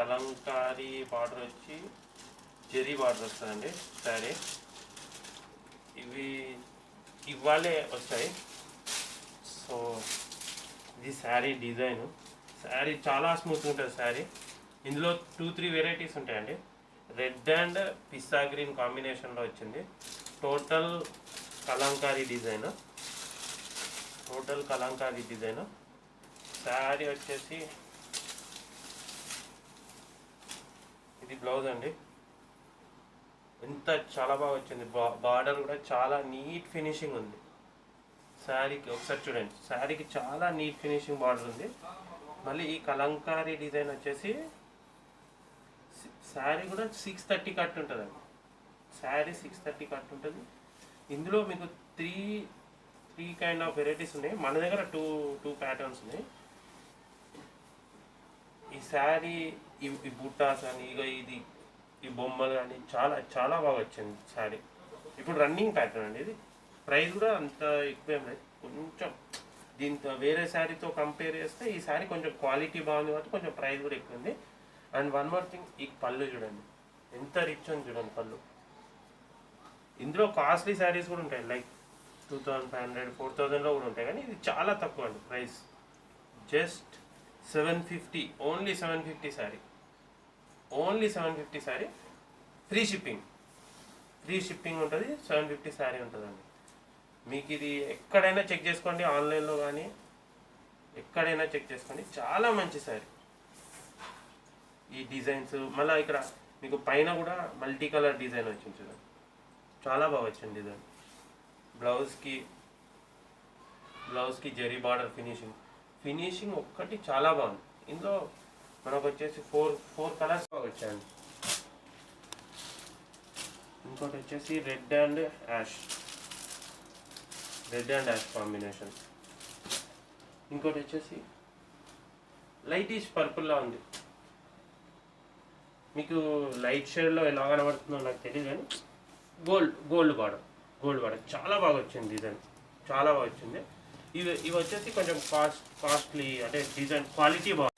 Kalamkari border వచ్చి zari border వస్తుందండి శారీ. ఇవి ఇవాళే వస్తాయి. సో ఇది శారీ డిజైన్. శారీ చాలా స్మూత్గా ఉంటుంది శారీ. ఇందులో 2-3 వెరైటీస్ ఉంటాయండి. రెడ్ అండ్ పిస్తా గ్రీన్ కాంబినేషన్లో వచ్చింది. Total Kalamkari design. శారీ వచ్చేసి ఇది బ్లౌజ్ అండి. ఎంత చాలా బాగా వచ్చింది. బార్డర్ కూడా చాలా నీట్ ఫినిషింగ్ ఉంది శారీకి. ఒకసారి చూడండి, శారీకి చాలా నీట్ ఫినిషింగ్ బార్డర్ ఉంది. మళ్ళీ ఈ కలంకారీ డిజైన్ వచ్చేసి శారీ కూడా 630 కట్ ఉంటుందండి. శారీ 630 కట్ ఉంటుంది. ఇందులో మీకు త్రీ కైండ్ ఆఫ్ వెరైటీస్ ఉన్నాయి. మన దగ్గర టూ ప్యాటర్న్స్ ఉన్నాయి. ఈ శారీ ఈ బుట్టాస్ అని ఇది ఈ బొమ్మలు కానీ చాలా చాలా బాగా వచ్చింది శారీ. ఇప్పుడు రన్నింగ్ ప్యాటర్న్ అండి ఇది. ప్రైస్ కూడా అంత ఎక్కువేం లేదు. కొంచెం దీంతో వేరే శారీతో కంపేర్ చేస్తే ఈ శారీ కొంచెం క్వాలిటీ బాగుంది కాబట్టి కొంచెం ప్రైస్ కూడా ఎక్కువ ఉంది. అండ్ వన్ మోర్ థింగ్, ఈ పళ్ళు చూడండి ఎంత రిచ్ ఉంది చూడండి పళ్ళు. ఇందులో కాస్ట్లీ శారీస్ కూడా ఉంటాయి, లైక్ 2500, 4000లో కూడా ఉంటాయి. కానీ ఇది చాలా తక్కువ అండి price. Just 750, only 750 sari. Only 750 sari. Free shipping ఉంటుంది. 750 శారీ ఉంటుందండి. మీకు ఇది ఎక్కడైనా చెక్ చేసుకోండి, ఆన్లైన్లో కానీ ఎక్కడైనా చెక్ చేసుకోండి. చాలా మంచి శారీ. ఈ డిజైన్స్ మళ్ళీ ఇక్కడ మీకు పైన కూడా మల్టీ కలర్ డిజైన్ వచ్చింది చూడండి, చాలా బాగా వచ్చింది డిజైన్. బ్లౌజ్కి జెరీ బార్డర్ ఫినిషింగ్ ఒక్కటి చాలా బాగుంది. ఇందులో మనకు వచ్చేసి ఫోర్ కలర్స్ బాగా వచ్చాయండి. ఇంకోటి వచ్చేసి రెడ్ అండ్ యాష్ కాంబినేషన్. ఇంకోటి వచ్చేసి లైటిష్ పర్పుల్లా ఉంది. మీకు లైట్ షేడ్లో ఎలా కనబడుతుందో నాకు తెలియదు, కానీ గోల్డ్ బార్డర్ చాలా బాగా వచ్చింది డిజైన్, చాలా బాగా వచ్చింది. ఇవి వచ్చేసి కొంచెం కాస్ట్లీ, అంటే డిజైన్ క్వాలిటీ బాగుంది.